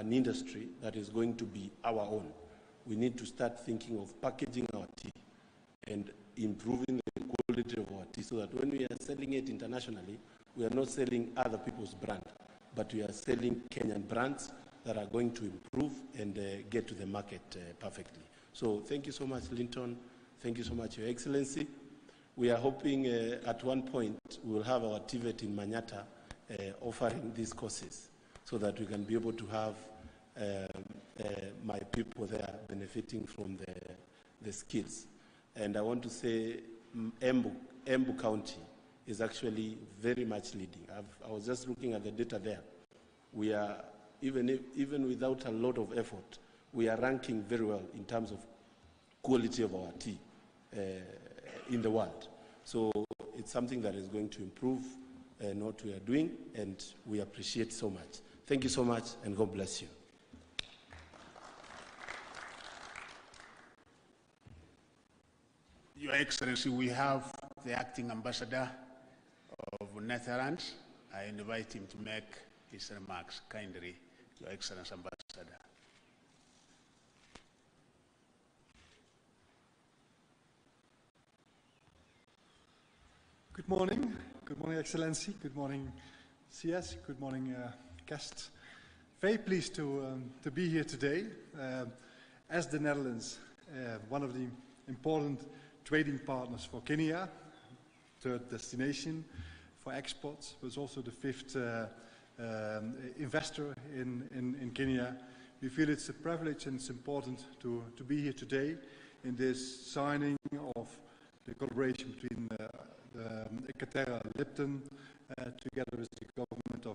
an industry that is going to be our own. We need to start thinking of packaging our tea and improving the quality of our tea so that when we are selling it internationally, we are not selling other people's brand, but we are selling Kenyan brands that are going to improve and get to the market perfectly. So thank you so much, Linton. Thank you so much, Your Excellency. We are hoping at one point we will have our TVET in Manyata offering these courses so that we can be able to have my people there benefiting from the skills. And I want to say Embu County is actually very much leading. I was just looking at the data there. We are, even without a lot of effort, we are ranking very well in terms of quality of our tea in the world. So it's something that is going to improve what we are doing, and we appreciate so much. Thank you so much, and God bless you. Your Excellency, we have the acting ambassador of Netherlands. I invite him to make his remarks kindly, Your Excellency Ambassador. Good morning. Good morning, Excellency. Good morning, CS. Good morning, guests. Very pleased to be here today. As the Netherlands, one of the important trading partners for Kenya, third destination for exports, was also the fifth investor in Kenya. We feel it's a privilege and it's important to be here today in this signing of the collaboration between Ekaterra Lipton together with the government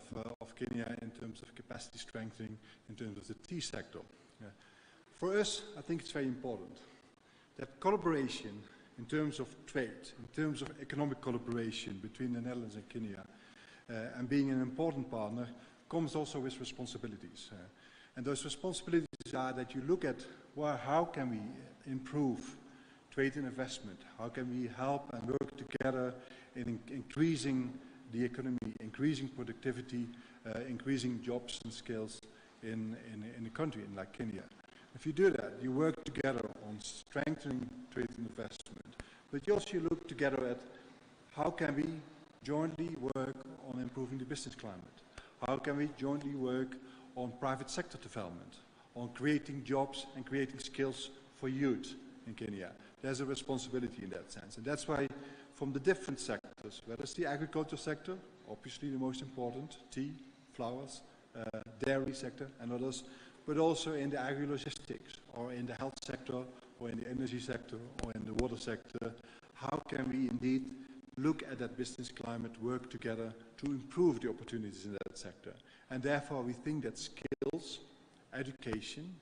of Kenya in terms of capacity strengthening in terms of the tea sector. For us, I think it's very important that collaboration in terms of trade, in terms of economic collaboration between the Netherlands and Kenya, and being an important partner, comes also with responsibilities. And those responsibilities are that you look at, well, how can we improve trade and investment? How can we help and work together in increasing the economy, increasing productivity, increasing jobs and skills in a country like Kenya? If you do that, you work together on strengthening trade and investment, but you also look together at how can we jointly work on improving the business climate? How can we jointly work on private sector development, on creating jobs and creating skills for youth in Kenya? There's a responsibility in that sense, and that's why from the different sectors, whether it's the agriculture sector, obviously the most important, tea, flowers, dairy sector and others, but also in the agri-logistics, or in the health sector, or in the energy sector, or in the water sector. How can we indeed look at that business climate, work together to improve the opportunities in that sector? And therefore we think that skills, education,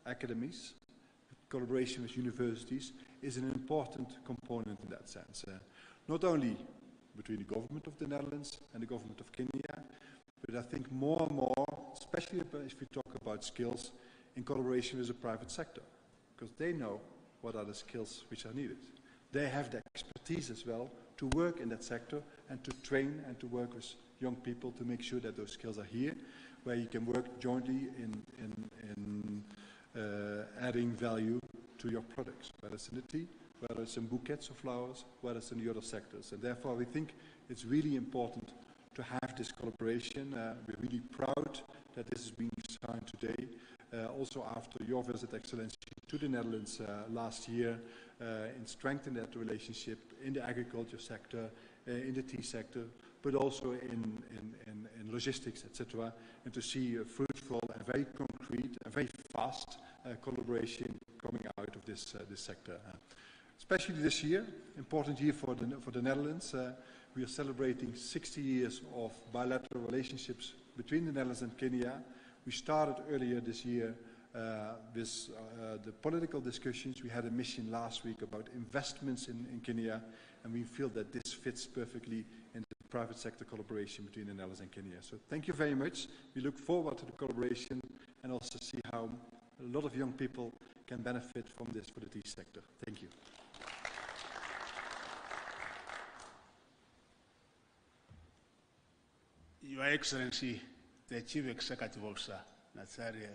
academies, collaboration with universities is an important component in that sense. Not only between the government of the Netherlands and the government of Kenya, but I think more and more, especially if we talk about skills, in collaboration with the private sector, because they know what are the skills which are needed. They have the expertise as well to work in that sector and to train and to work with young people to make sure that those skills are here, where you can work jointly in adding value to your products, whether it's in the tea, whether it's in bouquets of flowers, whether it's in the other sectors. And therefore we think it's really important to have this collaboration. We're really proud that this is being signed today, also after your visit, Excellency, to the Netherlands last year, in strengthening that relationship in the agriculture sector, in the tea sector, but also in logistics, etc., and to see a fruitful and very concrete and very fast collaboration coming out of this sector. Especially this year, important year for the Netherlands. We are celebrating 60 years of bilateral relationships between the Netherlands and Kenya. We started earlier this year with the political discussions. We had a mission last week about investments in Kenya, and we feel that this fits perfectly in the private sector collaboration between the Netherlands and Kenya. So thank you very much. We look forward to the collaboration and also see how a lot of young people can benefit from this for the tea sector. Thank you. Your Excellency, the Chief Executive Officer, Nathalie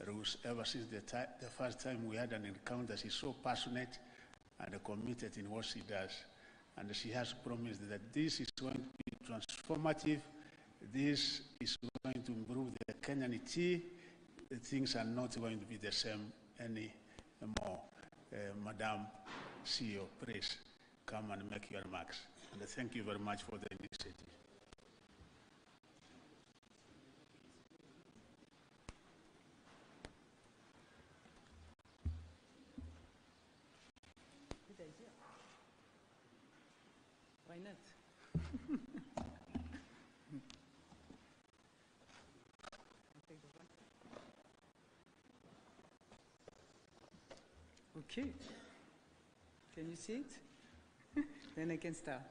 Rose, ever since the first time we had an encounter, she's so passionate and committed in what she does. And she has promised that this is going to be transformative. This is going to improve the Kenyan tea. Things are not going to be the same anymore. Madam CEO, please come and make your remarks. And thank you very much for the initiative. Why not? Okay. Can you see it? Then I can start.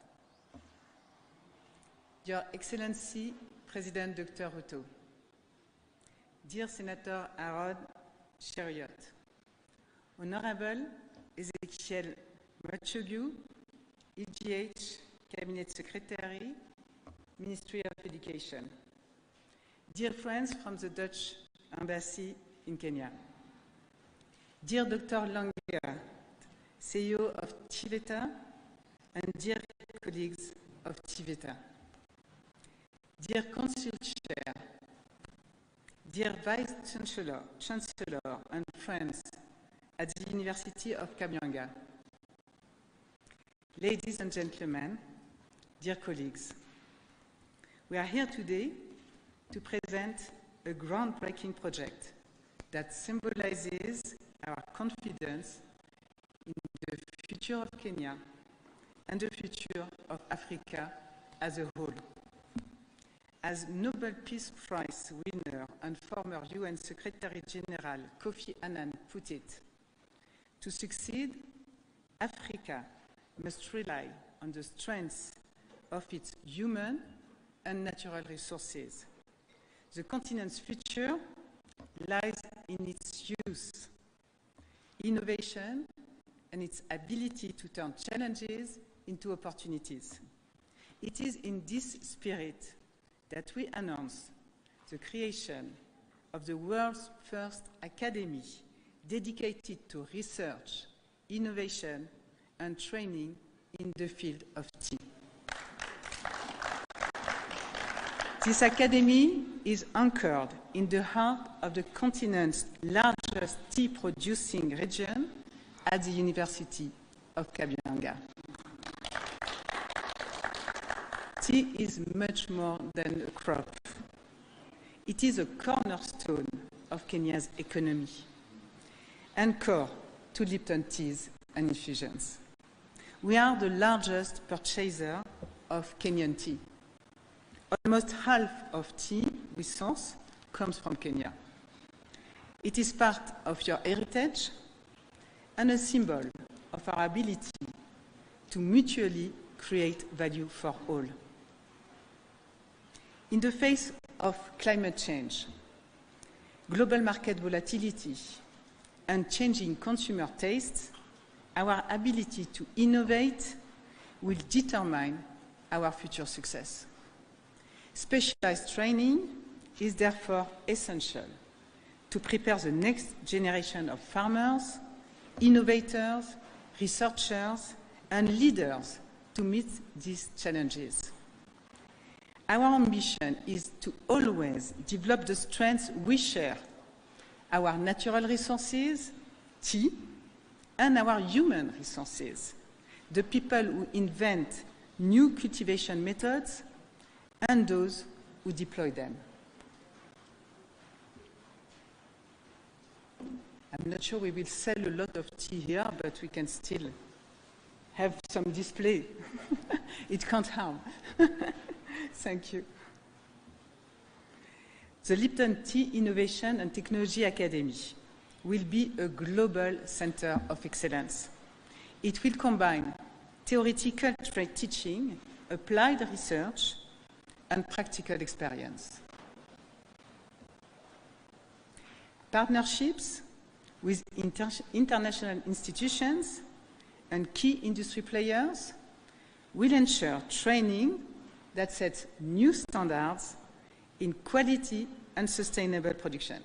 Your Excellency, President Dr. Ruto, dear Senator Aaron Chariot, Honorable Ezekiel Machogu, EGH Cabinet Secretary, Ministry of Education, dear friends from the Dutch Embassy in Kenya, dear Dr. Langer, CEO of TVETA, and dear colleagues of TVETA, dear Council Chair, dear Vice Chancellor and friends at the University of Kabianga, ladies and gentlemen, dear colleagues, we are here today to present a groundbreaking project that symbolizes our confidence in the future of Kenya and the future of Africa as a whole. As Nobel Peace Prize winner and former UN Secretary General Kofi Annan put it, to succeed, Africa must rely on the strength of its human and natural resources. The continent's future lies in its youth, innovation, and its ability to turn challenges into opportunities. It is in this spirit that we announce the creation of the world's first academy dedicated to research, innovation, and training in the field of tea. This academy is anchored in the heart of the continent's largest tea-producing region at the University of Kabianga. Tea is much more than a crop. It is a cornerstone of Kenya's economy and core to Lipton teas and infusions. We are the largest purchaser of Kenyan tea. Almost half of tea we source comes from Kenya. It is part of your heritage and a symbol of our ability to mutually create value for all. In the face of climate change, global market volatility, and changing consumer tastes, our ability to innovate will determine our future success. Specialized training is therefore essential to prepare the next generation of farmers, innovators, researchers, and leaders to meet these challenges. Our ambition is to always develop the strengths we share, our natural resources, tea, and our human resources, the people who invent new cultivation methods and those who deploy them. I'm not sure we will sell a lot of tea here, but we can still have some display. It can't harm. Thank you. The Lipton Tea Innovation and Technology Academy will be a global center of excellence. It will combine theoretical trade teaching, applied research, and practical experience. Partnerships with international institutions and key industry players will ensure training that sets new standards in quality and sustainable production.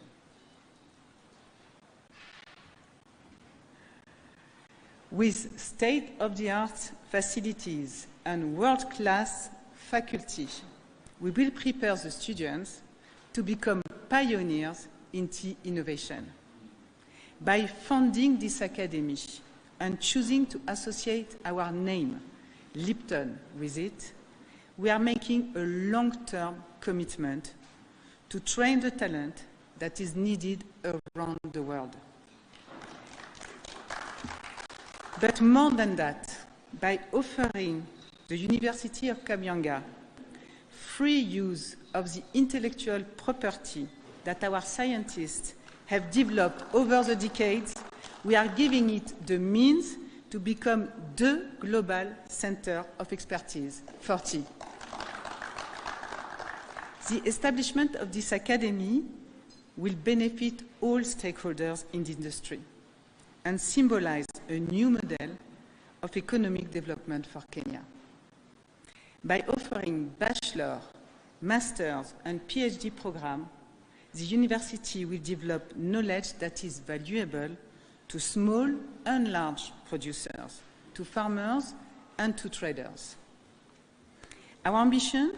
With state-of-the-art facilities and world-class faculty, we will prepare the students to become pioneers in tea innovation. By funding this academy and choosing to associate our name, Lipton, with it, we are making a long-term commitment to train the talent that is needed around the world. But more than that, by offering the University of Kabyanga free use of the intellectual property that our scientists have developed over the decades, we are giving it the means to become the global center of expertise for tea. The establishment of this academy will benefit all stakeholders in the industry and symbolize a new model of economic development for Kenya. By offering bachelor, master's, and PhD programs, the university will develop knowledge that is valuable to small and large producers, to farmers, and to traders. Our ambition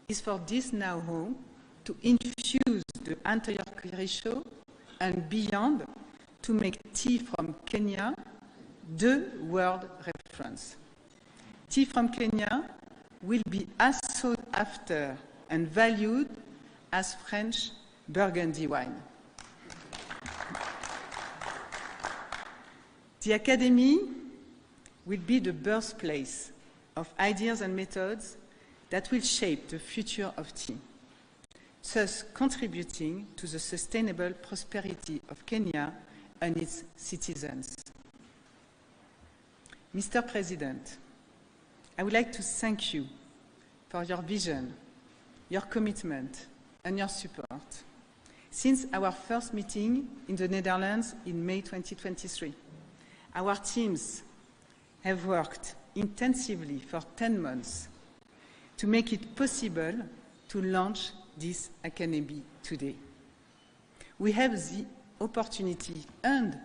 is for this know-how to infuse the entire ratio and beyond to make tea from Kenya the world reference. Tea from Kenya will be as sought after and valued as French Burgundy wine. The Academy will be the birthplace of ideas and methods that will shape the future of tea, thus contributing to the sustainable prosperity of Kenya and its citizens. Mr. President, I would like to thank you for your vision, your commitment, and your support since our first meeting in the Netherlands in May 2023. Our teams have worked intensively for 10 months to make it possible to launch this academy today. We have the opportunity and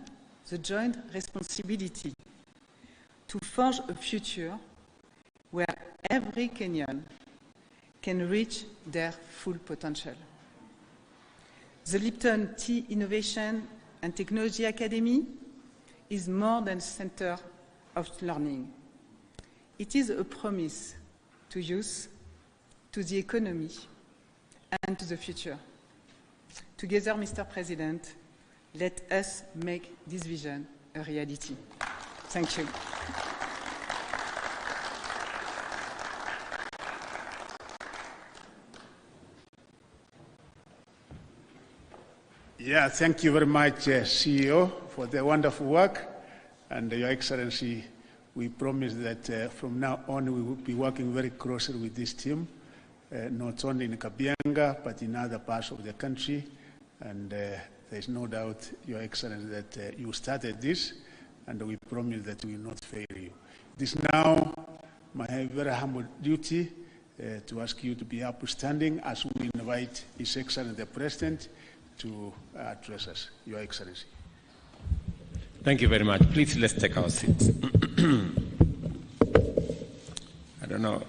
the joint responsibility to forge a future where every Kenyan can reach their full potential. The Lipton Tea Innovation and Technology Academy is more than a center of learning. It is a promise to youth, to the economy, and to the future. Together, Mr. President, let us make this vision a reality. Thank you. Yeah, thank you very much, CEO, for the wonderful work. And Your Excellency, we promise that from now on we will be working very closely with this team, not only in Kabyanga, but in other parts of the country. And there's no doubt, Your Excellency, that you started this, and we promise that we will not fail you. It is now my very humble duty to ask you to be upstanding as we invite His Excellency the President to address us. Your Excellency. Thank you very much. Please, let's take our seats. I don't know,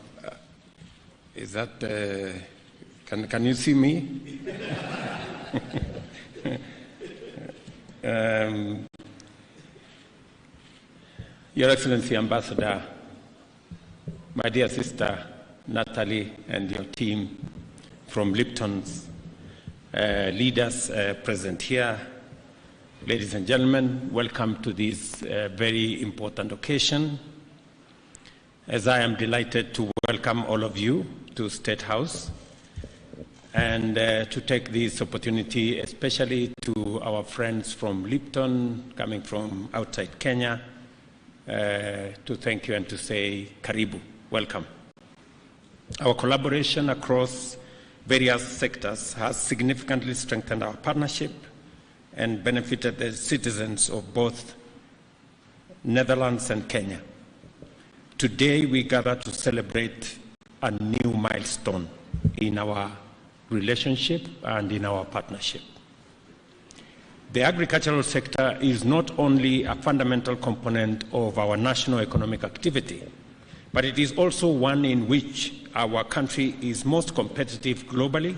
is that, can you see me? Your Excellency Ambassador, my dear sister Natalie and your team from Lipton's leaders present here, ladies and gentlemen, welcome to this very important occasion. As I am delighted to welcome all of you to State House and to take this opportunity, especially to our friends from Lipton, coming from outside Kenya, to thank you and to say karibu, welcome. Our collaboration across various sectors has significantly strengthened our partnership and benefited the citizens of both Netherlands and Kenya. Today we gather to celebrate a new milestone in our relationship and in our partnership. The agricultural sector is not only a fundamental component of our national economic activity, but it is also one in which our country is most competitive globally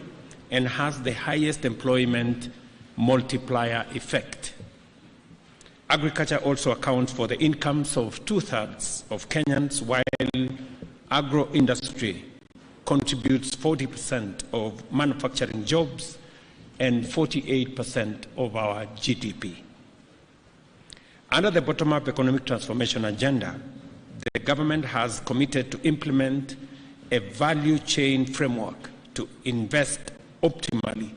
and has the highest employment multiplier effect. Agriculture also accounts for the incomes of 2/3 of Kenyans, while agro-industry contributes 40% of manufacturing jobs and 48% of our GDP. Under the bottom-up economic transformation agenda, the government has committed to implement a value chain framework to invest optimally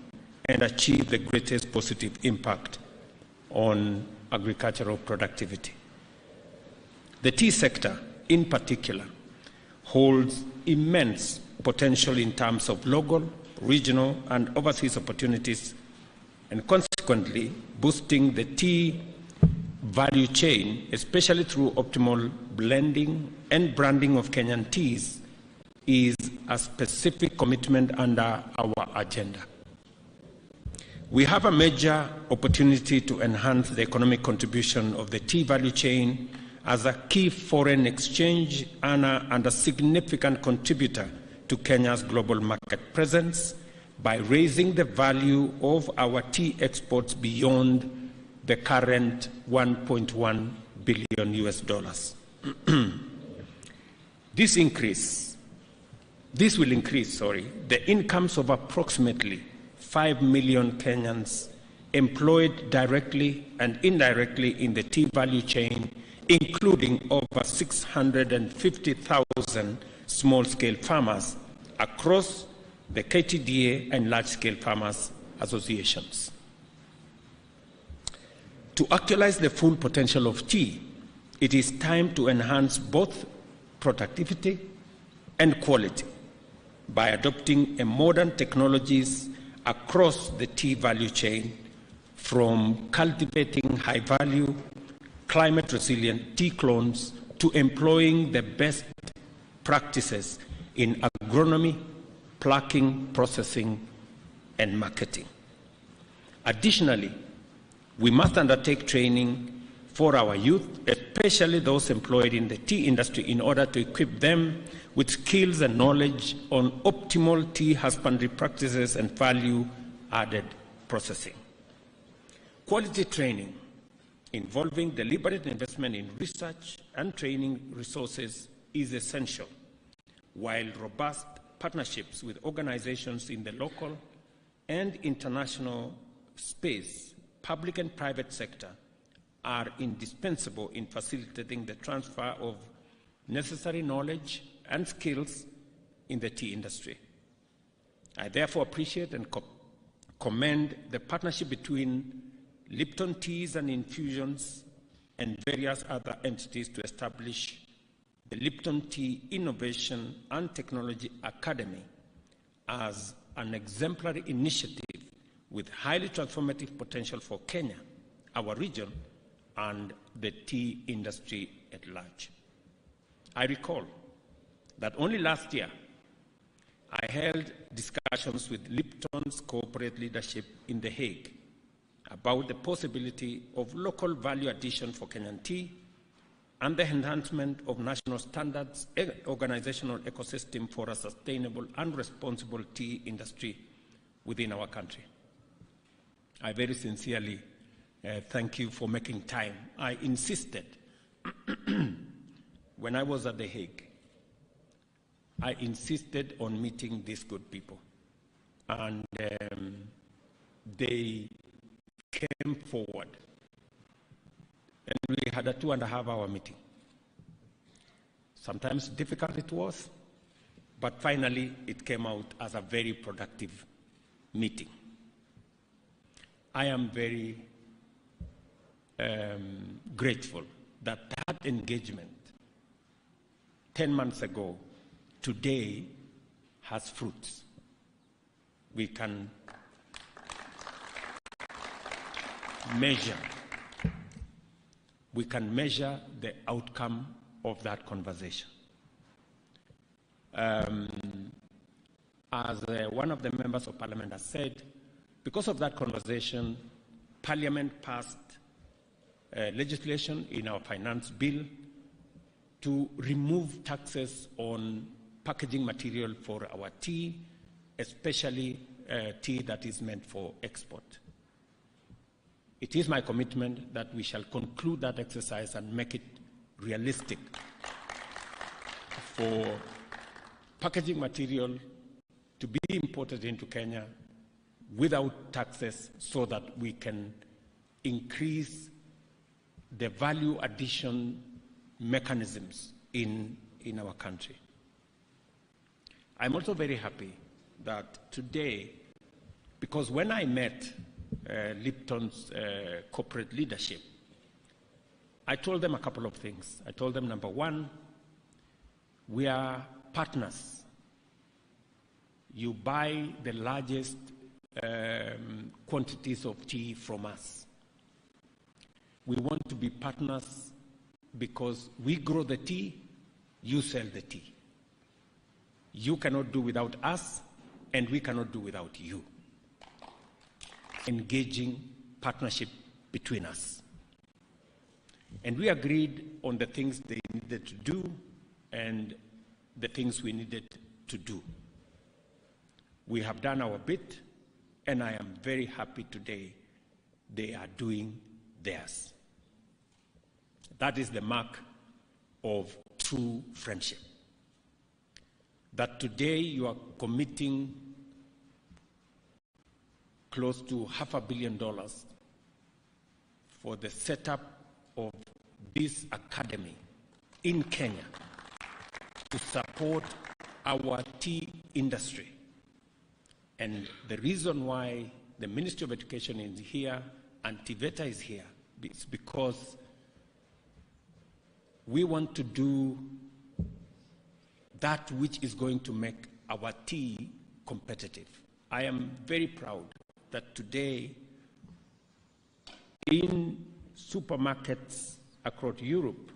and achieve the greatest positive impact on agricultural productivity. The tea sector, in particular, holds immense potential in terms of local, regional, and overseas opportunities, and consequently boosting the tea value chain, especially through optimal blending and branding of Kenyan teas, is a specific commitment under our agenda. We have a major opportunity to enhance the economic contribution of the tea value chain as a key foreign exchange earner and a significant contributor to Kenya's global market presence by raising the value of our tea exports beyond the current $1.1 billion US. This will increase the incomes of approximately 5 million Kenyans employed directly and indirectly in the tea value chain, including over 650,000 small-scale farmers across the KTDA and large-scale farmers associations. To actualize the full potential of tea, it is time to enhance both productivity and quality by adopting modern technologies across the tea value chain, from cultivating high-value, climate-resilient tea clones to employing the best practices in agronomy, plucking, processing, and marketing. Additionally, we must undertake training for our youth, especially those employed in the tea industry, in order to equip them with skills and knowledge on optimal tea husbandry practices and value-added processing. Quality training involving deliberate investment in research and training resources is essential, while robust partnerships with organizations in the local and international space, public and private sector, are indispensable in facilitating the transfer of necessary knowledge and skills in the tea industry. I therefore appreciate and commend the partnership between Lipton Teas and Infusions and various other entities to establish the Lipton Tea Innovation and Technology Academy as an exemplary initiative with highly transformative potential for Kenya, our region, and the tea industry at large. I recall that only last year I held discussions with Lipton's corporate leadership in The Hague about the possibility of local value addition for Kenyan tea and the enhancement of national standards and organizational ecosystem for a sustainable and responsible tea industry within our country. I very sincerely thank you for making time. I insisted when I was at The Hague, I insisted on meeting these good people, and they came forward, and we had a 2.5-hour meeting. Sometimes difficult it was, but finally it came out as a very productive meeting. I am very grateful that engagement 10 months ago today has fruits. We can measure the outcome of that conversation. As as one of the members of Parliament has said, because of that conversation, Parliament passed legislation in our finance bill to remove taxes on packaging material for our tea, especially tea that is meant for export. It is my commitment that we shall conclude that exercise and make it realistic for packaging material to be imported into Kenya without taxes so that we can increase the value addition mechanisms in our country. I'm also very happy that today, because when I met Lipton's corporate leadership, I told them a couple of things. I told them, number one, we are partners. You buy the largest quantities of tea from us. We want to be partners because we grow the tea, you sell the tea. You cannot do without us, and we cannot do without you. Engaging partnership between us. And we agreed on the things they needed to do and the things we needed to do. We have done our bit, and I am very happy today they are doing theirs. That is the mark of true friendship. That today you are committing close to $500 million for the setup of this academy in Kenya to support our tea industry. And the reason why the Ministry of Education is here and TVETA is here is because we want to do that which is going to make our tea competitive. I am very proud that today in supermarkets across Europe,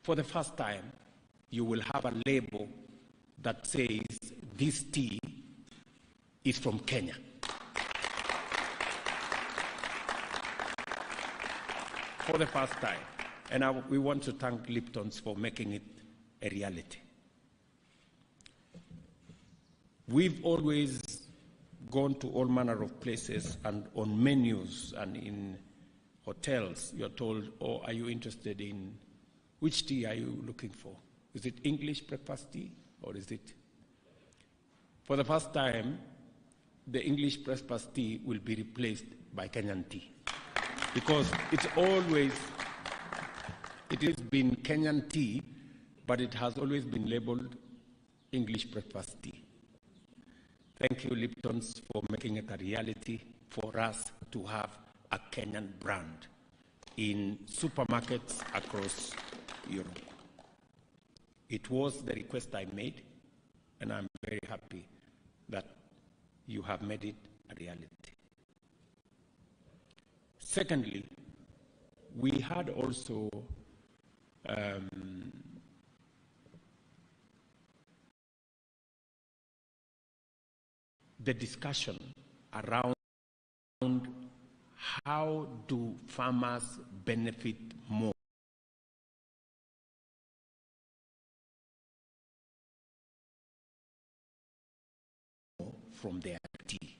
for the first time, you will have a label that says this tea is from Kenya. For the first time. And we want to thank Lipton's for making it a reality. We've always gone to all manner of places, and on menus and in hotels, you're told, oh, are you interested in, which tea are you looking for? Is it English breakfast tea, or is it? For the first time, the English breakfast tea will be replaced by Kenyan tea. Because it has been Kenyan tea, but it has always been labeled English breakfast tea. Thank you, Lipton's, for making it a reality for us to have a Kenyan brand in supermarkets across Europe. It was the request I made, and I'm very happy that you have made it a reality. Secondly, we had also the discussion around how do farmers benefit more from their tea.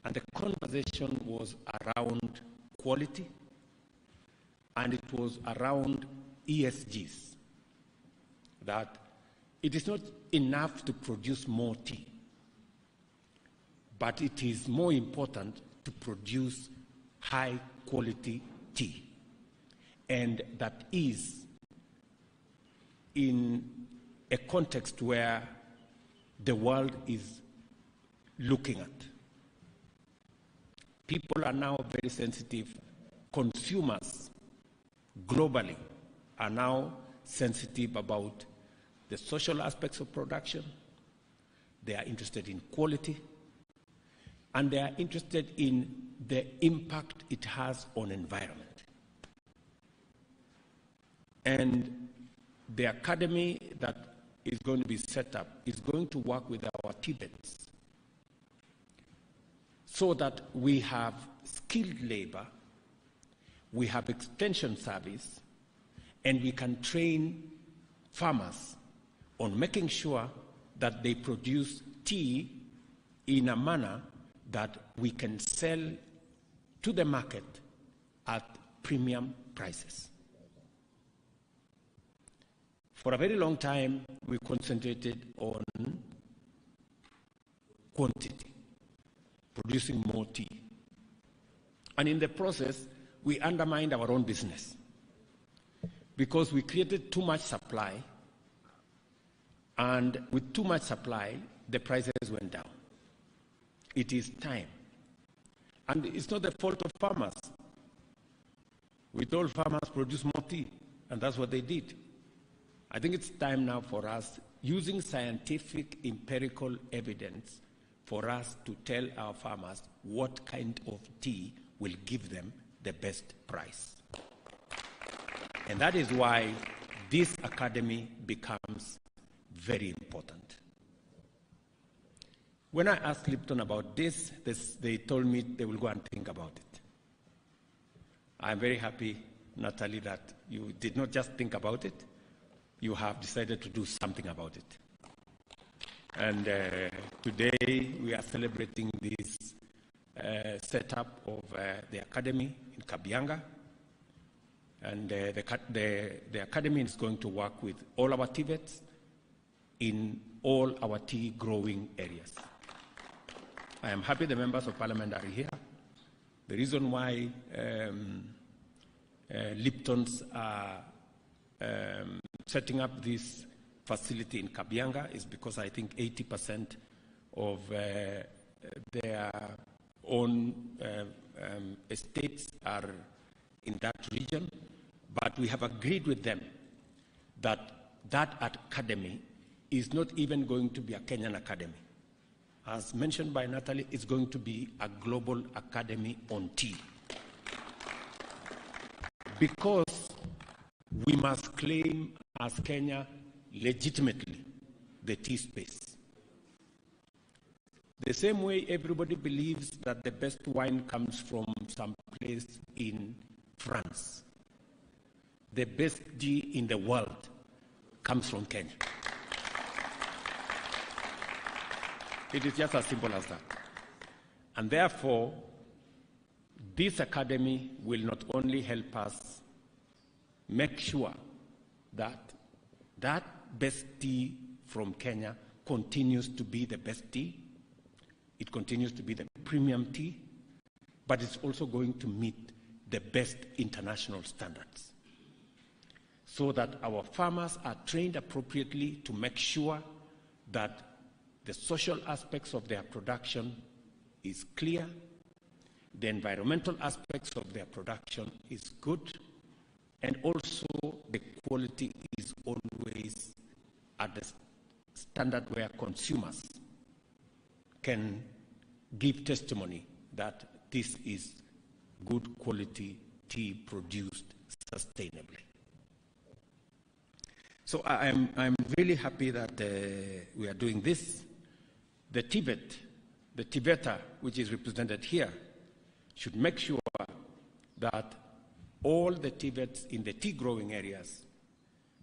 And the conversation was around quality, and it was around ESGs, that it is not enough to produce more tea, but it is more important to produce high-quality tea. And that is in a context where the world is looking at. People are now very sensitive. Consumers globally are now sensitive about the social aspects of production. They are interested in quality, and they are interested in the impact it has on environment. And the academy that is going to be set up is going to work with our TVETs so that we have skilled labor, we have extension service, and we can train farmers on making sure that they produce tea in a manner that we can sell to the market at premium prices. For a very long time, we concentrated on quantity, producing more tea. And in the process, we undermined our own business because we created too much supply, and with too much supply, the prices went down. It is time. And it's not the fault of farmers. We told farmers produce more tea, and that's what they did. I think it's time now for us, using scientific empirical evidence, for us to tell our farmers what kind of tea will give them the best price. And that is why this academy becomes very important. When I asked Lipton about this, they told me they will go and think about it. I'm very happy, Natalie, that you did not just think about it, you have decided to do something about it. And today we are celebrating this setup of the academy in Kabianga. And the academy is going to work with all our TVETs in all our tea growing areas. I am happy the members of parliament are here. The reason why Liptons are setting up this facility in Kabianga is because I think 80% of their own estates are in that region. But we have agreed with them that that academy is not even going to be a Kenyan academy. As mentioned by Natalie, it's going to be a global academy on tea. Because we must claim as Kenya legitimately the tea space. The same way everybody believes that the best wine comes from some place in France. The best tea in the world comes from Kenya. It is just as simple as that. And therefore, this academy will not only help us make sure that that best tea from Kenya continues to be the best tea, it continues to be the premium tea, but it's also going to meet the best international standards, so that our farmers are trained appropriately to make sure that the social aspects of their production is clear, the environmental aspects of their production is good, and also the quality is always at the standard where consumers can give testimony that this is good quality tea produced sustainably. So I'm really happy that we are doing this. The TVETA, which is represented here, should make sure that all the TVETs in the tea growing areas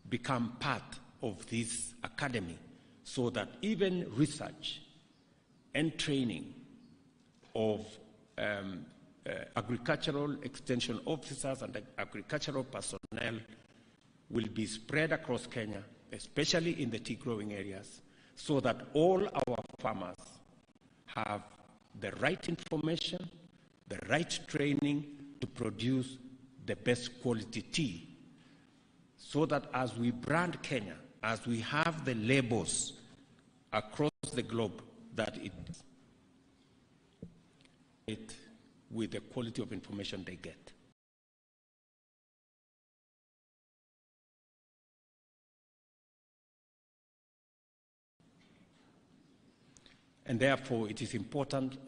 become part of this academy, so that even research and training of agricultural extension officers and agricultural personnel will be spread across Kenya, especially in the tea growing areas, so that all our farmers have the right information, the right training to produce the best quality tea, so that as we brand Kenya, as we have the labels across the globe, that it with the quality of information they get. And therefore, it is important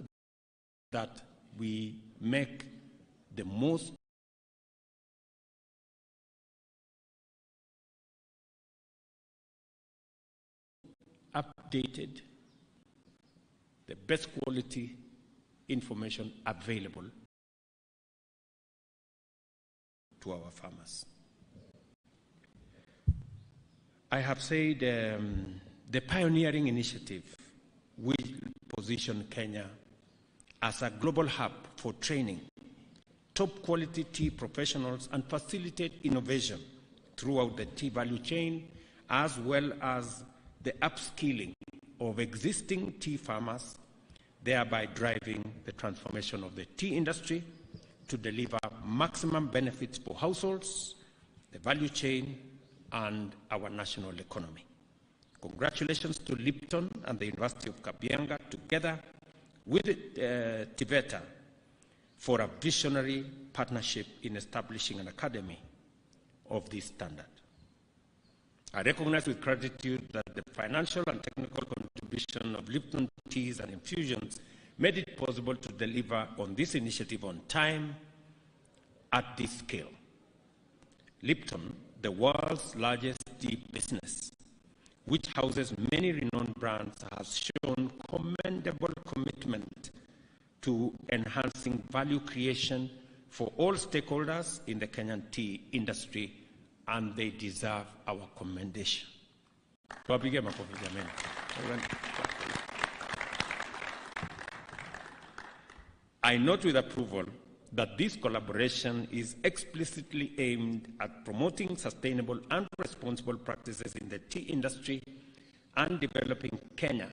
that we make the most updated, the best quality information available to our farmers. I have said the pioneering initiative will position Kenya as a global hub for training top quality tea professionals and facilitate innovation throughout the tea value chain, as well as the upskilling of existing tea farmers, thereby driving the transformation of the tea industry to deliver maximum benefits for households, the value chain, and our national economy. Congratulations to Lipton and the University of Kabianga, together with Tiveta, for a visionary partnership in establishing an academy of this standard. I recognize with gratitude that the financial and technical contribution of Lipton Teas and Infusions made it possible to deliver on this initiative on time at this scale. Lipton, the world's largest tea business, which houses many renowned brands, has shown commendable commitment to enhancing value creation for all stakeholders in the Kenyan tea industry, and they deserve our commendation. I note with approval that this collaboration is explicitly aimed at promoting sustainable and responsible practices in the tea industry and developing Kenya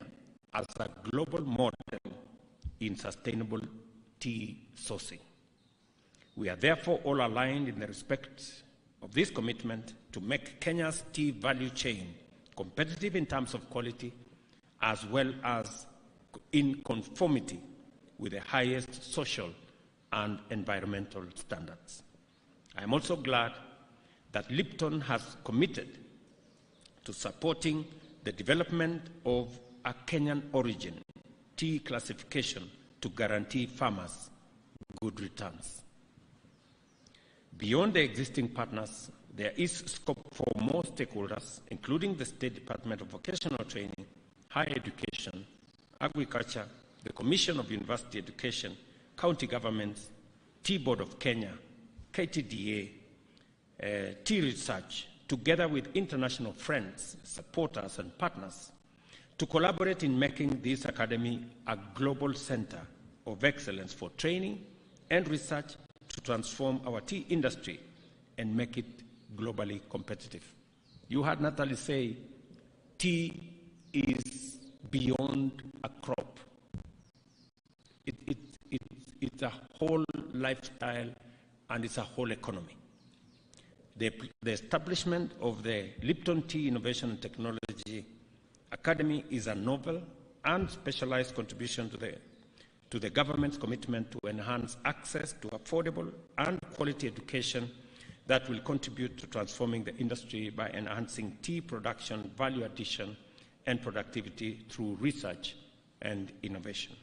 as a global model in sustainable tea sourcing. We are therefore all aligned in the respect of this commitment to make Kenya's tea value chain competitive in terms of quality, as well as in conformity with the highest social and environmental standards. I am also glad that Lipton has committed to supporting the development of a Kenyan origin tea classification to guarantee farmers good returns. Beyond the existing partners, there is scope for more stakeholders, including the State Department of Vocational Training, Higher Education, Agriculture, the Commission of University Education, county governments, Tea Board of Kenya, KTDA, Tea Research, together with international friends, supporters, and partners, to collaborate in making this academy a global center of excellence for training and research to transform our tea industry and make it globally competitive. You heard Natalie say, tea is beyond a crop. It's a whole lifestyle and it's a whole economy. The establishment of the Lipton Tea Innovation and Technology Academy is a novel and specialized contribution to the government's commitment to enhance access to affordable and quality education that will contribute to transforming the industry by enhancing tea production, value addition, and productivity through research and innovation.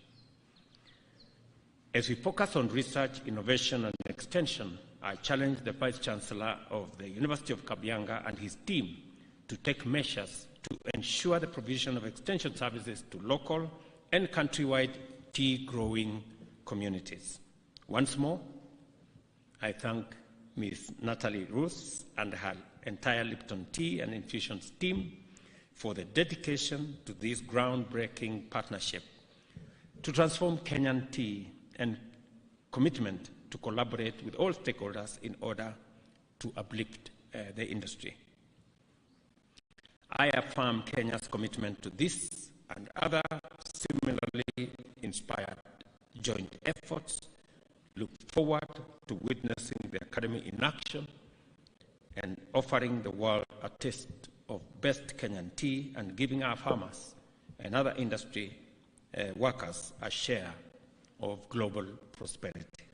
As we focus on research, innovation, and extension, I challenge the Vice Chancellor of the University of Kabianga and his team to take measures to ensure the provision of extension services to local and countrywide tea-growing communities. Once more, I thank Ms. Natalie Roos and her entire Lipton Tea and Infusions team for the dedication to this groundbreaking partnership to transform Kenyan tea and commitment to collaborate with all stakeholders in order to uplift the industry. I affirm Kenya's commitment to this and other similarly inspired joint efforts. Look forward to witnessing the Academy in action and offering the world a taste of best Kenyan tea and giving our farmers and other industry workers a share of global prosperity.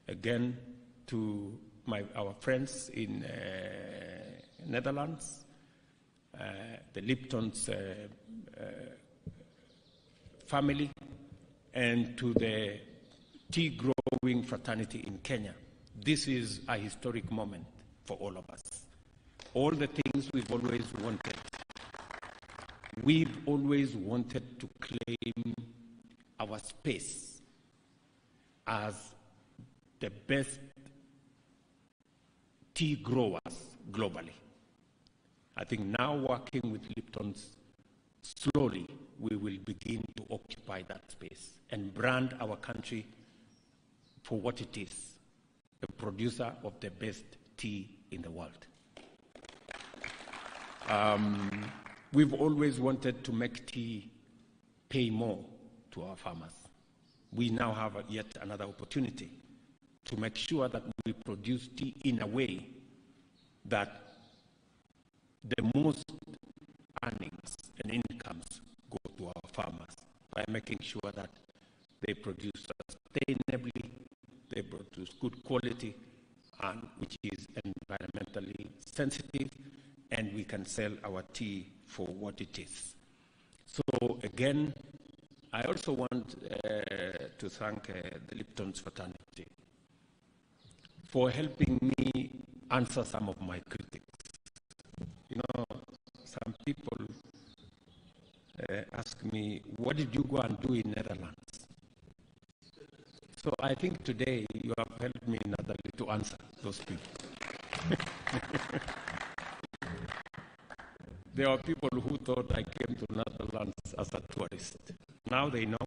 Again, to our friends in Netherlands, the Lipton's family, and to the tea-growing fraternity in Kenya. This is a historic moment for all of us. All the things we've always wanted we've always wanted to claim our space as the best tea growers globally. I think now, working with Lipton's, slowly we will begin to occupy that space and brand our country for what it is, a producer of the best tea in the world. We've always wanted to make tea pay more to our farmers. We now have yet another opportunity to make sure that we produce tea in a way that the most earnings and incomes go to our farmers by making sure that they produce sustainably, they produce good quality, and which is environmentally sensitive, and we can sell our tea for what it is. So again, I also want to thank the Lipton's fraternity for helping me answer some of my critics. You know, some people ask me, what did you go and do in Netherlands? So I think today you have helped me Natalie to answer those people. There are people who thought I came to Netherlands as a tourist. Now they know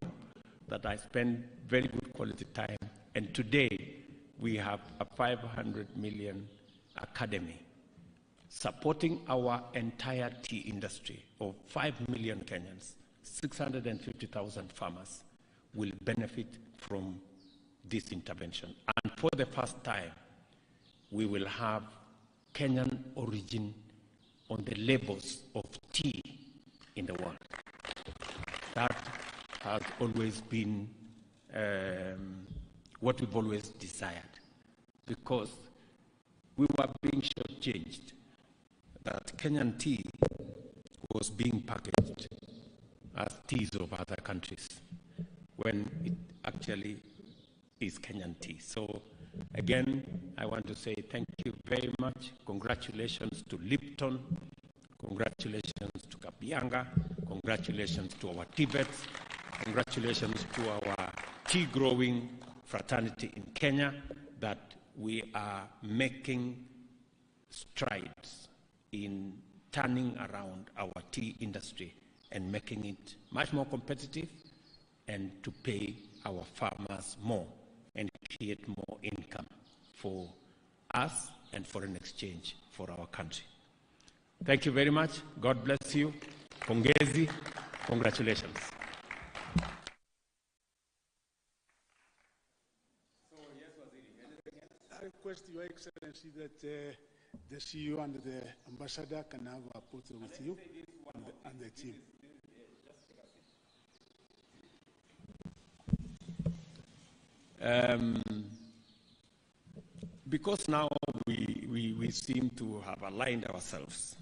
that I spend very good quality time, and today we have a 500 million academy supporting our entire tea industry of 5 million Kenyans. 650,000 farmers will benefit from this intervention. And for the first time, we will have Kenyan origin on the labels of tea in the world. That has always been what we've always desired, because we were being shortchanged, that Kenyan tea was being packaged as teas of other countries, when it actually is Kenyan tea. So again, I want to say thank you very much. Congratulations to Lipton. Congratulations to Kapianga. Congratulations to our Tibets. Congratulations to our tea growing fraternity in Kenya, that we are making strides in turning around our tea industry and making it much more competitive, and to pay our farmers more and create more income for us and foreign exchange for our country. Thank you very much. God bless you. Pongezi. Congratulations. I request Your Excellency that the CEO and the ambassador can have a photo with you and the team. Because now we seem to have aligned ourselves,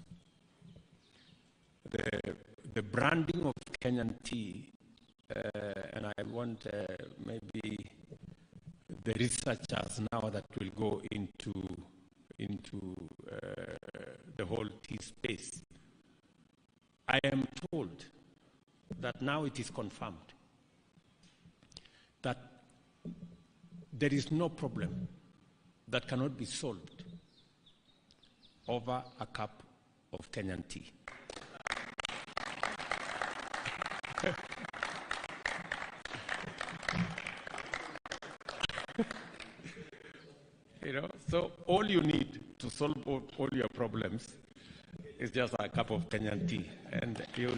the branding of Kenyan tea, and I want maybe the researchers now that will go into the whole tea space. I am told that now it is confirmed that there is no problem that cannot be solved over a cup of Kenyan tea. You know, so all you need to solve all your problems is just a cup of Kenyan tea, and you'll.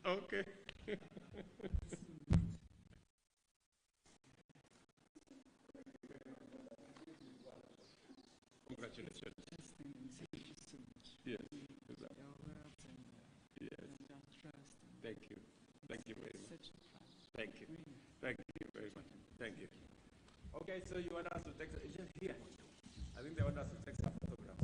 Okay. Congratulations. Yes. Yes. Thank you. Thank you very much. Thank you. Thank you very much. Thank you. Okay, so you want us to take here? I think they want us to take some photographs.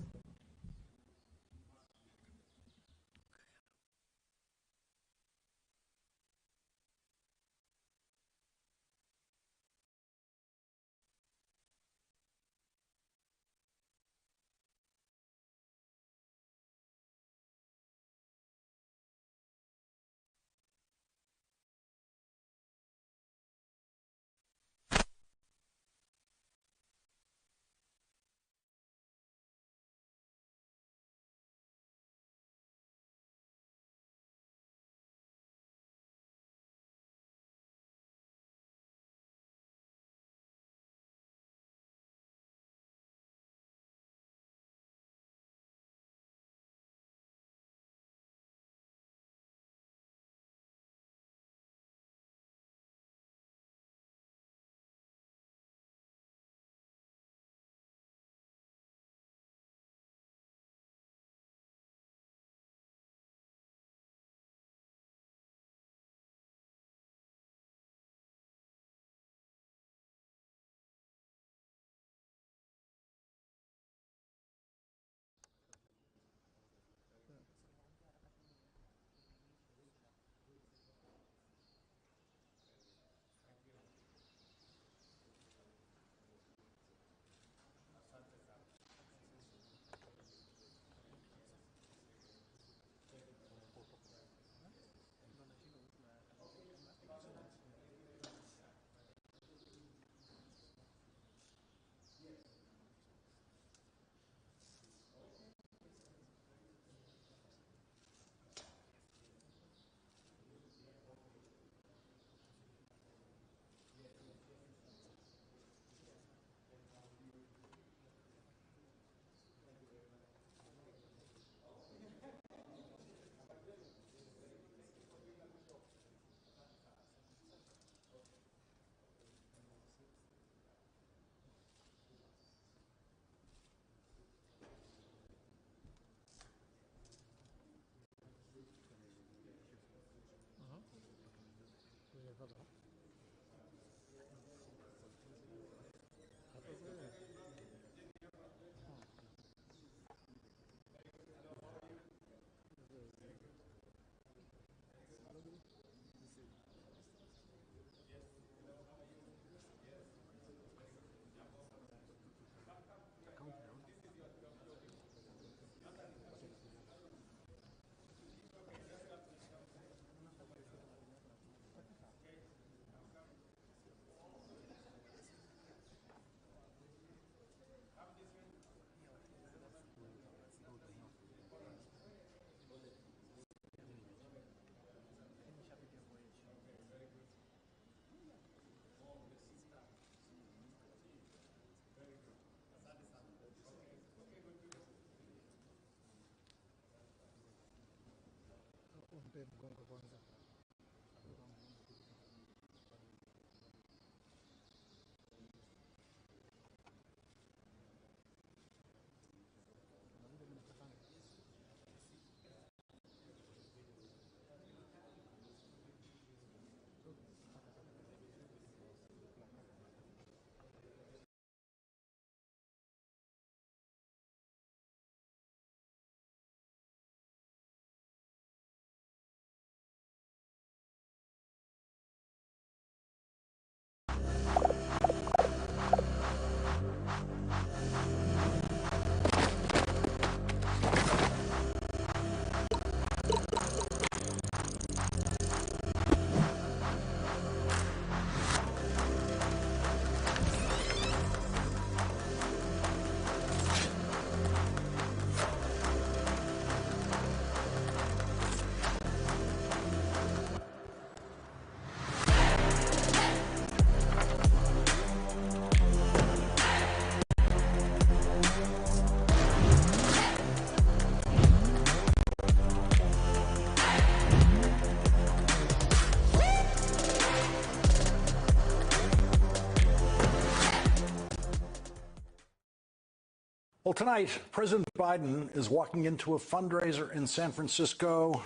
Well, tonight, President Biden is walking into a fundraiser in San Francisco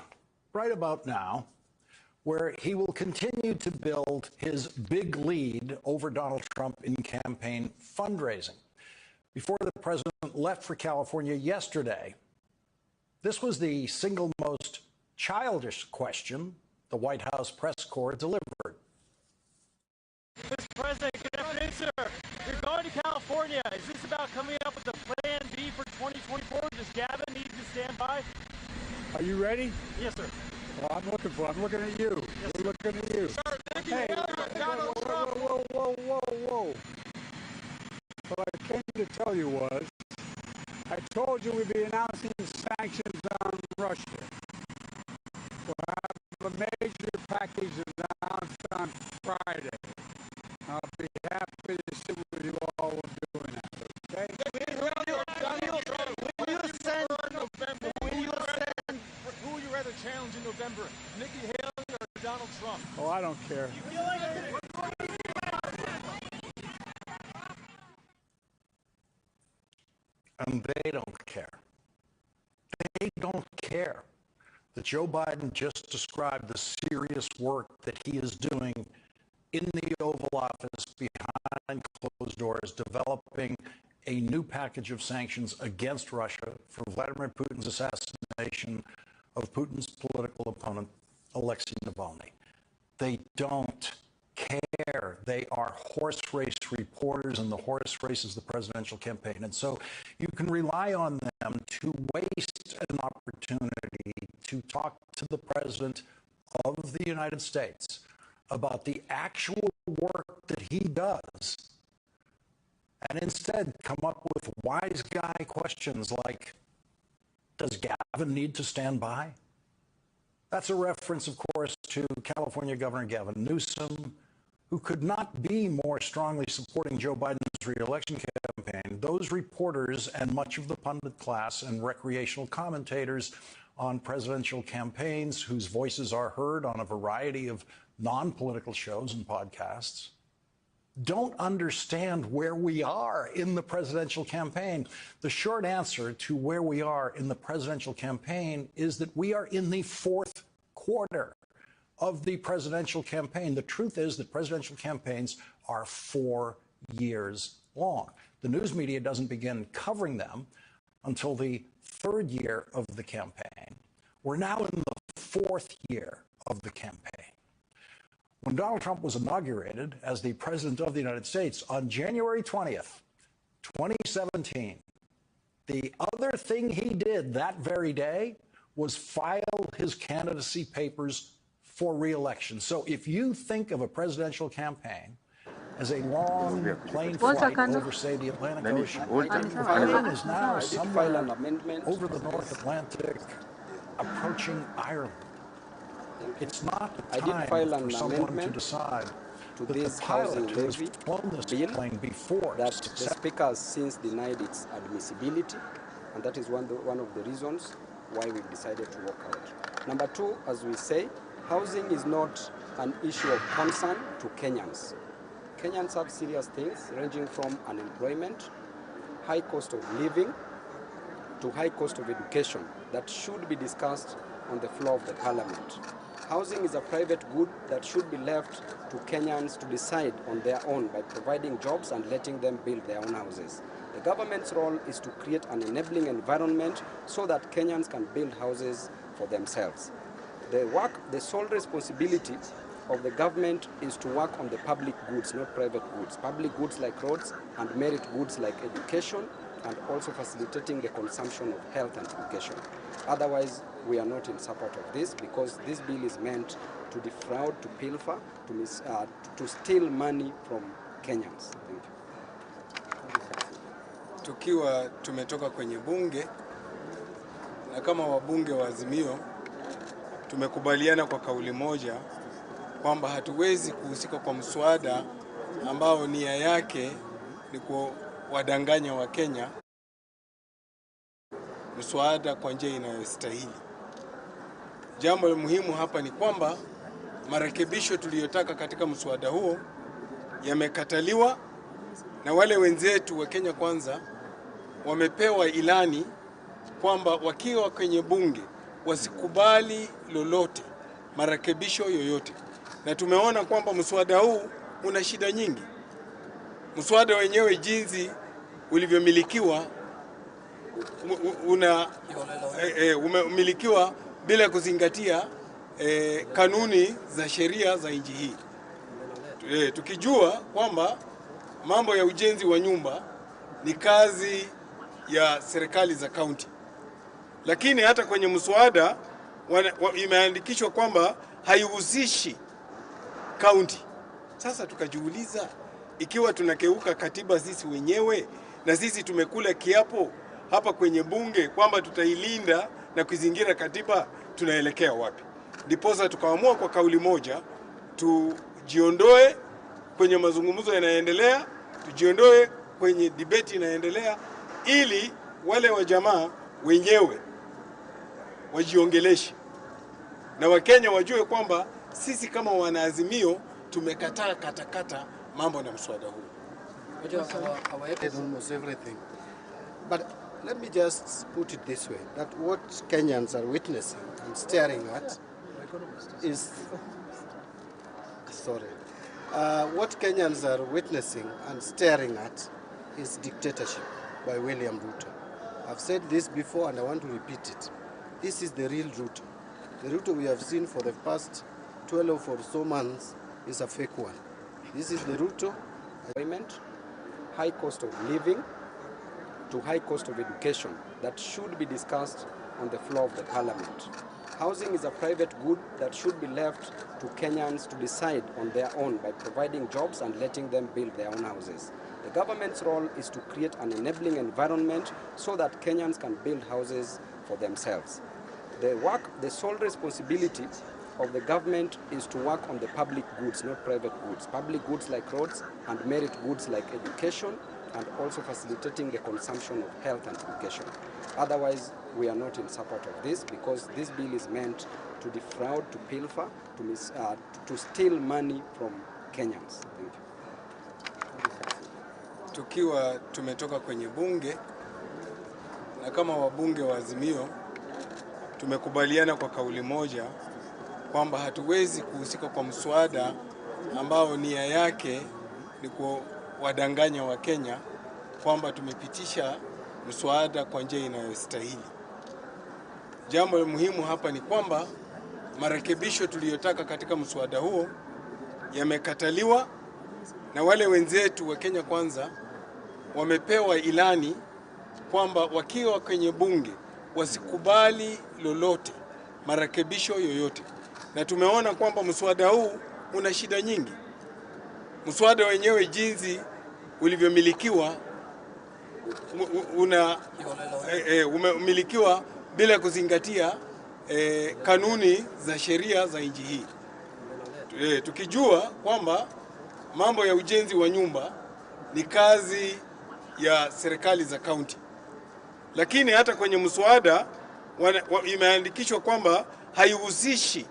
right about now, where he will continue to build his big lead over Donald Trump in campaign fundraising. Before the president left for California yesterday, this was the single most childish question the White House press corps delivered. Mr. President, good afternoon, sir. You're going to California. Is this about coming up with a plan B for 2024? Does Gavin need to stand by? Are you ready? Yes, sir. Well, I'm looking at you. Yes, We're looking at you. Sir, Nikki Hey, Haley and Donald Trump. Whoa. What I came to tell you was, I told you we'd be announcing sanctions on Russia. We'll have a major package announced on Friday. I'll be happy to sit with you all doing that, okay? Who would you rather challenge in November, Nikki Haley or Donald Trump? Oh, I don't care. And they don't care. They don't care that Joe Biden just described the serious work that he is doing in the Oval Office behind closed doors, developing a new package of sanctions against Russia for Vladimir Putin's assassination of Putin's political opponent, Alexei Navalny. They don't care. They are horse race reporters, and the horse race is the presidential campaign. And so you can rely on them to waste an opportunity to talk to the president of the United States about the actual work that he does, and instead come up with wise guy questions like, does Gavin need to stand by? That's a reference, of course, to California Governor Gavin Newsom, who could not be more strongly supporting Joe Biden's re-election campaign. Those reporters and much of the pundit class and recreational commentators on presidential campaigns, whose voices are heard on a variety of non-political shows and podcasts, don't understand where we are in the presidential campaign. The short answer to where we are in the presidential campaign is that we are in the fourth quarter. of the presidential campaign. The truth is that presidential campaigns are 4 years long. The news media doesn't begin covering them until the 3rd year of the campaign. We're now in the 4th year of the campaign. When Donald Trump was inaugurated as the President of the United States on January 20th, 2017, the other thing he did that very day was file his candidacy papers for re-election. So if you think of a presidential campaign as a long plane flight over, say, the Atlantic Ocean, the plane is now somewhere over the North Atlantic, approaching Ireland. It's not the time for someone to decide that the pilot who has flown this plane before that the Speaker has since denied its admissibility, and that is one of the reasons why we've decided to walk out. Number 2, as we say, housing is not an issue of concern to Kenyans. Kenyans have serious things ranging from unemployment, high cost of living, to high cost of education that should be discussed on the floor of the Parliament. Housing is a private good that should be left to Kenyans to decide on their own by providing jobs and letting them build their own houses. The government's role is to create an enabling environment so that Kenyans can build houses for themselves. The sole responsibility of the government is to work on the public goods, not private goods. Public goods like roads and merit goods like education, and also facilitating the consumption of health and education. Otherwise, we are not in support of this, because this bill is meant to defraud, to pilfer, to steal money from Kenyans. Thank you. Tukiwa tumetoka kwenye bunge na kama wabunge wa Azimio tumekubaliana kwa kauli moja kwamba hatuwezi kuhusika kwa mswada ambao nia yake ni kuwadanganya wa Kenya, mswada kwa njia inayostahili. Jambo muhimu hapa ni kwamba marekebisho tuliyotaka katika mswada huo yamekataliwa, na wale wenzetu wa Kenya Kwanza wamepewa ilani kwamba wakiwa kwenye bunge wasikubali lolote, marekebisho yoyote. Na tumeona kwamba mswada huu una shida nyingi. Mswada wenyewe jinsi ulivyomilikiwa umemilikiwa bila kuzingatia kanuni za sheria za nchi hii. Tukijua kwamba mambo ya ujenzi wa nyumba ni kazi ya serikali za kaunti. Lakini hata kwenye mswada imeandikishwa kwamba haihusishi kaunti. Sasa tukajiuliza, ikiwa tunakeuka katiba sisi wenyewe na sisi tumekula kiapo hapa kwenye bunge kwamba tutailinda na kuzingira katiba, tunaelekea wapi? Ndiposa tukaamua kwa kauli moja tujiondoe kwenye mazungumzo yanayoendelea, tujiondoe kwenye debate inayoendelea, ili wale wa jamaa wenyewe wajiongeleshe na Wakenya wajue kwamba sisi kama wanaazimio tumekataa katakata mambo na mswada huu. Almost everything. But let me just put it this way, that what Kenyans are witnessing and staring at is, what Kenyans are witnessing and staring at is dictatorship by William Ruto. I've said this before and I want to repeat it. This is the real Ruto. The Ruto we have seen for the past 12 or so months is a fake one. This is the Ruto. Employment, high cost of living, to high cost of education that should be discussed on the floor of the Parliament. Housing is a private good that should be left to Kenyans to decide on their own by providing jobs and letting them build their own houses. The government's role is to create an enabling environment so that Kenyans can build houses for themselves. The sole responsibility of the government is to work on the public goods, not private goods. Public goods like roads and merit goods like education, and also facilitating the consumption of health and education. Otherwise, we are not in support of this, because this bill is meant to defraud, to pilfer, to steal money from Kenyans. Thank you. Tukiwa tumetoka kwenye bunge na kama wabunge wa Azimio tumekubaliana kwa kauli moja kwamba hatuwezi kuhusika kwa mswada ambao nia yake ni kuwadanganya Wakenya kwamba tumepitisha mswada kwa njia inayostahili. Jambo muhimu hapa ni kwamba marekebisho tuliyotaka katika mswada huo yamekataliwa, na wale wenzetu wa Kenya Kwanza wamepewa ilani kwamba wakiwa kwenye bunge wasikubali lolote, marekebisho yoyote. Na tumeona kwamba mswada huu una shida nyingi. Mswada wenyewe jinsi ulivyomilikiwa umemilikiwa bila kuzingatia kanuni za sheria za nchi hii. Tukijua kwamba mambo ya ujenzi wa nyumba ni kazi ya serikali za kaunti, lakini hata kwenye mswada imeandikishwa kwamba haihusishi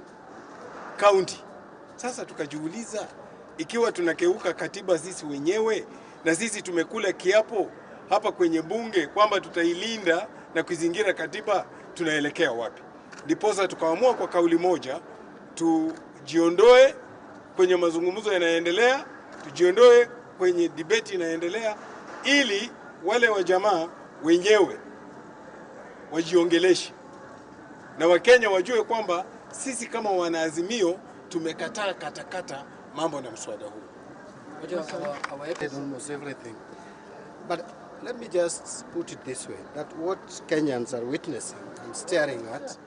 kaunti. Sasa tukajiuliza, ikiwa tunakeuka katiba sisi wenyewe na sisi tumekula kiapo hapa kwenye bunge kwamba tutailinda na kuzingira katiba, tunaelekea wapi? Ndiposa tukaamua kwa kauli moja tujiondoe kwenye mazungumzo yanayoendelea, tujiondoe kwenye debate inayoendelea, ili wale wa jamaa wenyewe wajiongeleshe na Wakenya wajue kwamba sisi kama wanaazimio tumekataa katakata mambo na mswada huu. Almost everything. But let me just put it this way, that what Kenyans are witnessing and staring at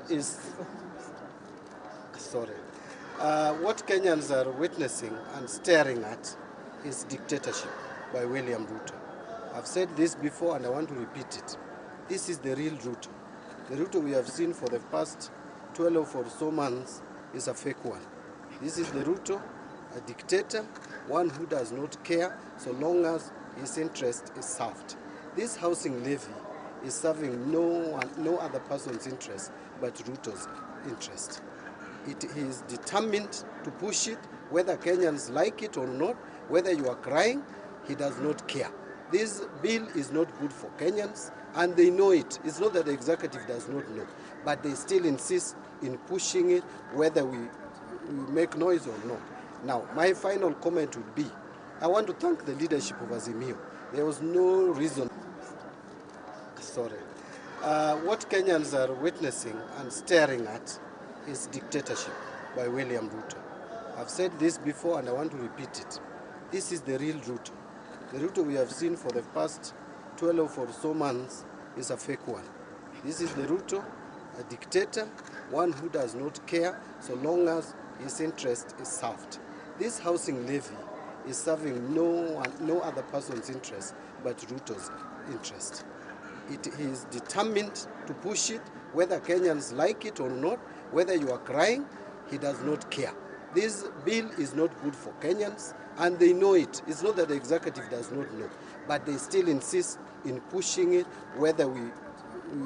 is, what Kenyans are witnessing and staring at is dictatorship by William Ruto. I've said this before and I want to repeat it. This is the real Ruto. The Ruto we have seen for the past 12 or so months is a fake one. This is the Ruto, a dictator, one who does not care so long as his interest is served. This housing levy is serving no other person's interest but Ruto's interest. He is determined to push it, whether Kenyans like it or not, whether you are crying, he does not care. This bill is not good for Kenyans, and they know it. It's not that the executive does not know, but they still insist in pushing it, whether we make noise or not. Now, my final comment would be, I want to thank the leadership of Azimio. There was no reason. What Kenyans are witnessing and staring at is dictatorship by William Ruto. I've said this before and I want to repeat it. This is the real Ruto. The Ruto we have seen for the past 12 or so months is a fake one. This is the Ruto, a dictator, one who does not care so long as his interest is served. This housing levy is serving no other person's interest but Ruto's interest. He is determined to push it, whether Kenyans like it or not, whether you are crying, he does not care. This bill is not good for Kenyans, and they know it. It's not that the executive does not know, but they still insist in pushing it, whether we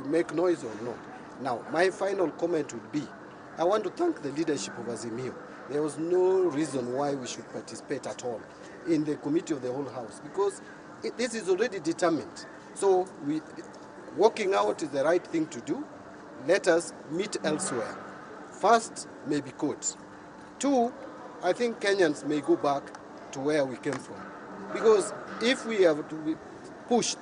make noise or not. Now, my final comment would be, I want to thank the leadership of Azimio. There was no reason why we should participate at all in the committee of the whole house, because this is already determined. So walking out is the right thing to do. Let us meet elsewhere. First, maybe courts. Two, I think Kenyans may go back to where we came from. Because if we have to be pushed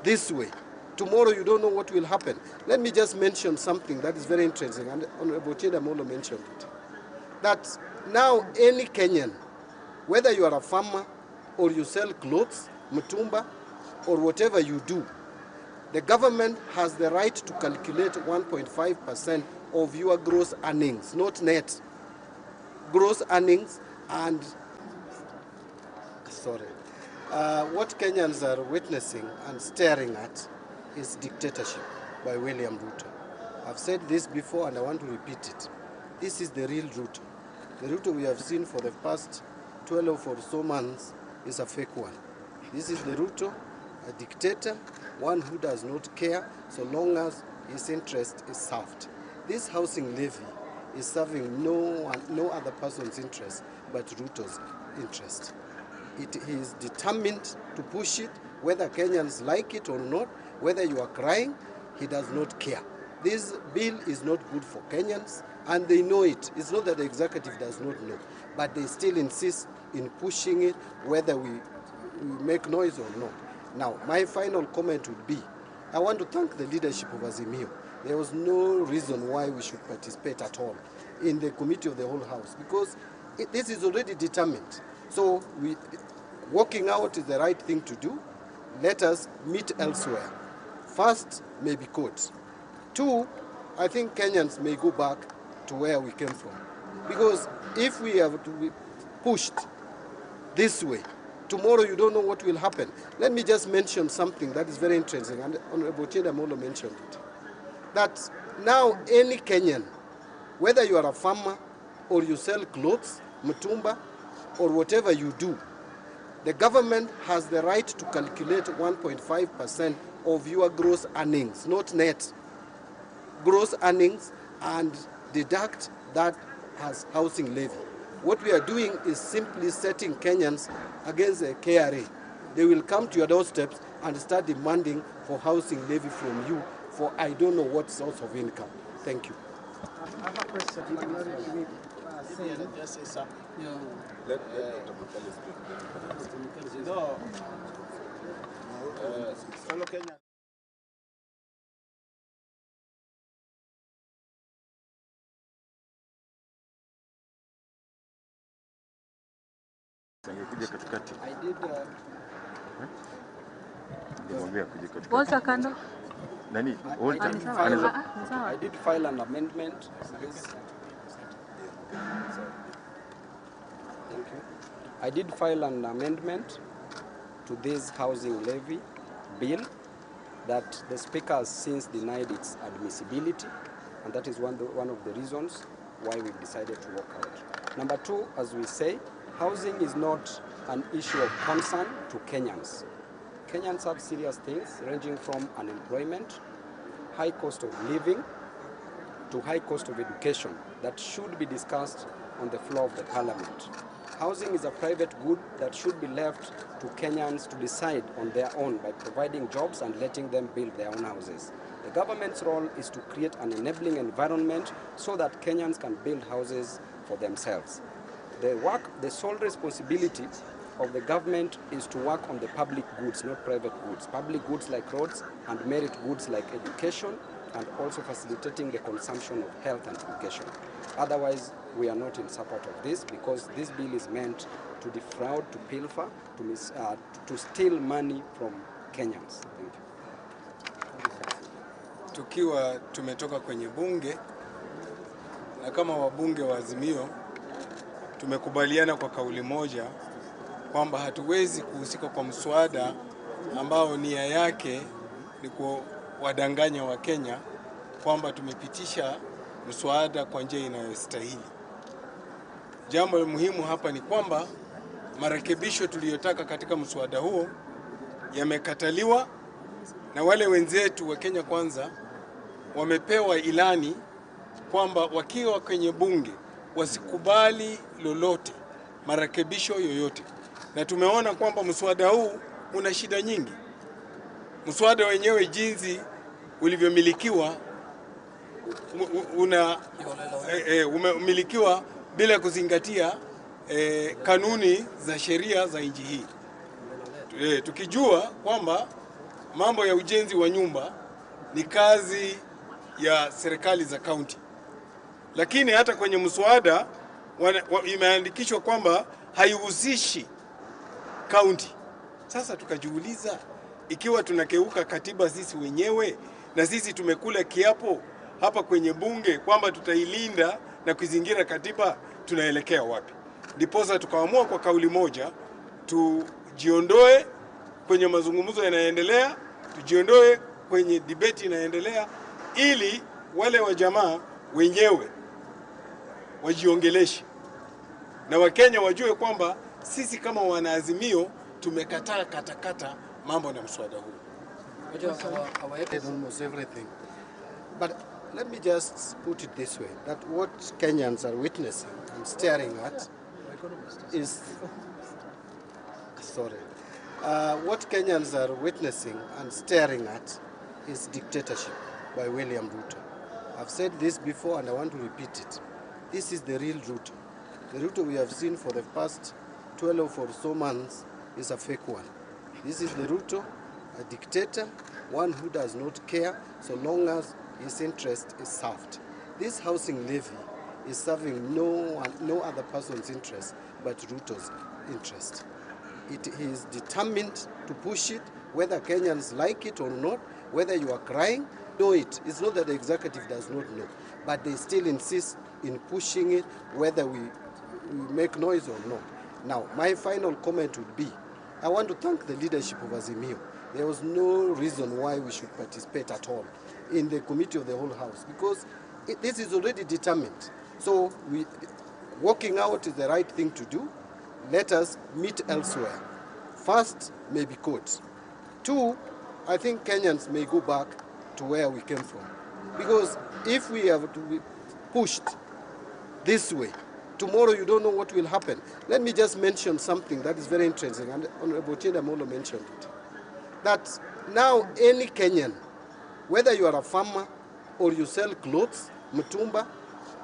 this way, tomorrow you don't know what will happen. Let me just mention something that is very interesting, and Honorable Chida Molo mentioned it. That now any Kenyan, whether you are a farmer or you sell clothes, mutumba, or whatever you do, the government has the right to calculate 1.5% of your gross earnings, not net. Gross earnings and, what Kenyans are witnessing and staring at is dictatorship by William Ruto. I've said this before and I want to repeat it. This is the real Ruto. The Ruto we have seen for the past 12 or so months is a fake one. This is the Ruto, a dictator, one who does not care so long as his interest is served. This housing levy is serving no other person's interest but Ruto's interest. He is determined to push it, whether Kenyans like it or not, whether you are crying, he does not care. This bill is not good for Kenyans, and they know it. It's not that the executive does not know, but they still insist in pushing it, whether we make noise or not. Now, my final comment would be, I want to thank the leadership of Azimio. There was no reason why we should participate at all in the committee of the whole house, because this is already determined. So walking out is the right thing to do. Let us meet elsewhere. First, maybe courts. Two, I think Kenyans may go back to where we came from. Because if we have to be pushed this way, tomorrow you don't know what will happen. Let me just mention something that is very interesting, and Honorable Chindamolo mentioned it. That now any Kenyan, whether you are a farmer or you sell clothes, mutumba, or whatever you do, the government has the right to calculate 1.5% of your gross earnings, not net. Gross earnings, and deduct that as housing levy. What we are doing is simply setting Kenyans against the KRA. They will come to your doorsteps and start demanding for housing levy from you for I don't know what source of income. Thank you. I have a question. Just say something. Let Dr. Mukali speak. No. Fellow Kenya. Walter Kando. I did file an amendment. Thank you. I did file an amendment to this housing levy bill that the Speaker has since denied its admissibility, and that is one of the reasons why we've decided to walk out. Number two, as we say, housing is not an issue of concern to Kenyans. Kenyans have serious things ranging from unemployment, high cost of living, to high cost of education that should be discussed on the floor of the parliament. Housing is a private good that should be left to Kenyans to decide on their own by providing jobs and letting them build their own houses. The government's role is to create an enabling environment so that Kenyans can build houses for themselves. The sole responsibility of the government is to work on the public goods, not private goods. Public goods like roads and merit goods like education, and also facilitating the consumption of health and education. Otherwise, we are not in support of this, because this bill is meant to defraud, to pilfer, to steal money from Kenyans. Thank you. Tukiwa tumetoka kwenye bunge na kama wabunge wa Azimio tumekubaliana kwa kauli moja kwamba hatuwezi kuhusika kwa mswada ambao nia yake ni kuwadanganya wa Kenya kwamba tumepitisha mswada kwa njia inayostahili. Jambo muhimu hapa ni kwamba marekebisho tuliyotaka katika mswada huo yamekataliwa, na wale wenzetu wa Kenya Kwanza wamepewa ilani kwamba wakiwa kwenye bunge wasikubali lolote, marekebisho yoyote. Na tumeona kwamba mswada huu una shida nyingi. Mswada wenyewe jinsi ulivyomilikiwa umemilikiwa bila kuzingatia kanuni za sheria za nchi hii. Tukijua kwamba mambo ya ujenzi wa nyumba ni kazi ya serikali za kaunti. Lakini hata kwenye mswada imeandikishwa kwamba haihusishi kaunti. Sasa tukajiuliza, ikiwa tunakeuka katiba sisi wenyewe na sisi tumekula kiapo hapa kwenye bunge kwamba tutailinda na kuzingira katiba, tunaelekea wapi? Ndiposa tukaamua kwa kauli moja tujiondoe kwenye mazungumzo yanayoendelea, tujiondoe kwenye debate inayoendelea, ili wale wa jamaa wenyewe wajiongeleshe na Wakenya wajue kwamba sisi kama wanaazimio tumekataa katakata mambo na mswada huu. Almost everything. But let me just put it this way, that what Kenyans are witnessing and staring at is, what Kenyans are witnessing and staring at is dictatorship by William Ruto. I've said this before and I want to repeat it. This is the real Ruto. The Ruto we have seen for the past 12 or so months is a fake one. This is the Ruto, a dictator, one who does not care so long as his interest is served. This housing levy is serving no other person's interest but Ruto's interest. He is determined to push it, whether Kenyans like it or not, whether you are crying, know it. It's not that the executive does not know, but they still insist in pushing it, whether we make noise or not. Now, my final comment would be, I want to thank the leadership of Azimio. There was no reason why we should participate at all in the committee of the whole house, because this is already determined. So walking out is the right thing to do. Let us meet elsewhere. First, maybe courts. Two, I think Kenyans may go back to where we came from. Because if we have to be pushed this way, tomorrow you don't know what will happen. Let me just mention something that is very interesting, and Honorable Chindamolo mentioned it. That now any Kenyan, whether you are a farmer or you sell clothes, mutumba,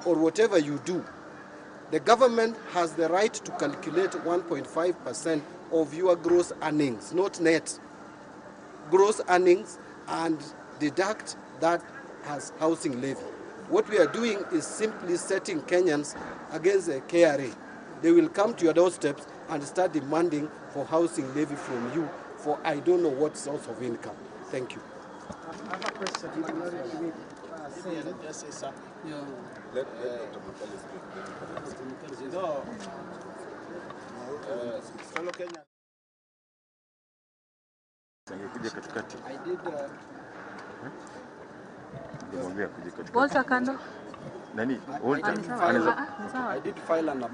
or whatever you do, the government has the right to calculate 1.5% of your gross earnings, not net. Gross earnings, and deduct that as housing levy. What we are doing is simply setting Kenyans against the KRA. They will come to your doorsteps and start demanding for housing levy from you for I don't know what source of income. Thank you. I have a question. Just say something. Let Dr. Mukali speak. No. Fellow Kenya. I did. Walter Kando. I did file an